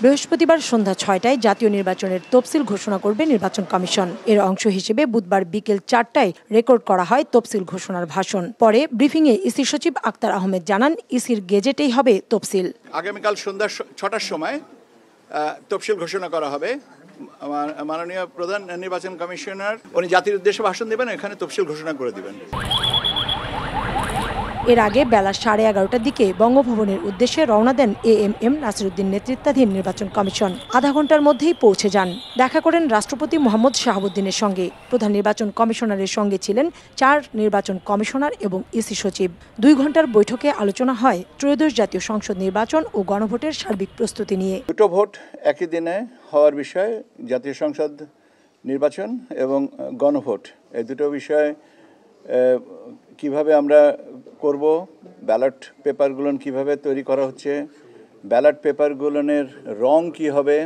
বৃহস্পতিবার সন্ধ্যা ৬টায় জাতীয় নির্বাচনের তফসিল ঘোষণা করবে নির্বাচন কমিশন। এর অংশ হিসেবে বুধবার বিকেল ৪টায় রেকর্ড করা হয় তফসিল ঘোষণার ভাষণ। পরে ব্রিফিংয়ে ইসি সচিব আক্তার আহমেদ জানান, ইসির গেজেটেই হবে তফসিল। আগামীকাল সন্ধ্যা ৬টার সময় তফসিল ঘোষণা করা হবে। মাননীয় প্রধান নির্বাচন কমিশনার উনি জাতির উদ্দেশ্যে ভাষণ দেবেন, এখানে তফসিল ঘোষণা করে দিবেন। এর আগে বেলা 11:30টার দিকে বঙ্গভবনের উদ্দেশ্যে রওনা দেন এএমএম নাসিরউদ্দিন নেতৃত্বাধীন নির্বাচন কমিশন। আধা ঘন্টার মধ্যেই পৌঁছে যান। দেখা করেন রাষ্ট্রপতি মোহাম্মদ শাহাবুদ্দিনের সঙ্গে। প্রধান নির্বাচন কমিশনারের সঙ্গে ছিলেন 4 নির্বাচন কমিশনার এবং ইসি সচিব। 2 ঘন্টার বৈঠকে আলোচনা হয় ত্রয়োদশ জাতীয় সংসদ নির্বাচন ও গণভোটের সার্বিক প্রস্তুতি নিয়ে। দুটো ভোট একই দিনে হওয়ার বিষয়ে, জাতীয় সংসদ নির্বাচন এবং গণভোট, এই দুটো বিষয়ে কিভাবে আমরা করব, ব্যালট পেপারগুলো কিভাবে তৈরি করা হচ্ছে, ব্যালট পেপারগুলোর রং কি হবে,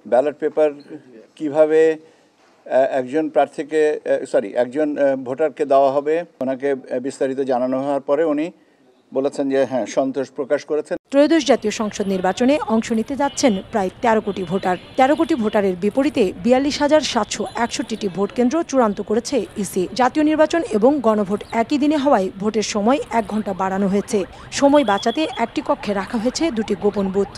ব্যালট পেপার কিভাবে একজন ভোটারকে দেওয়া হবে, ওনাকে বিস্তারিত জানানো হওয়ার পরে উনি বলেছেন যে হ্যাঁ, সন্তোষ প্রকাশ করেছেন। ত্রয়োদশ জাতীয় সংসদ নির্বাচনে অংশ নিতে যাচ্ছেন প্রায় 13 কোটি ভোটার। 13 কোটি ভোটারের বিপরীতে 42,761টি ভোট কেন্দ্র চূড়ান্ত করেছে ইসি। জাতীয় নির্বাচন এবং গণভোট একই দিনে হওয়ায় ভোটের সময় 1 ঘন্টা বাড়ানো হয়েছে। সময় বাঁচাতে একটি কক্ষে রাখা হয়েছে 2টি গোপন বুথ।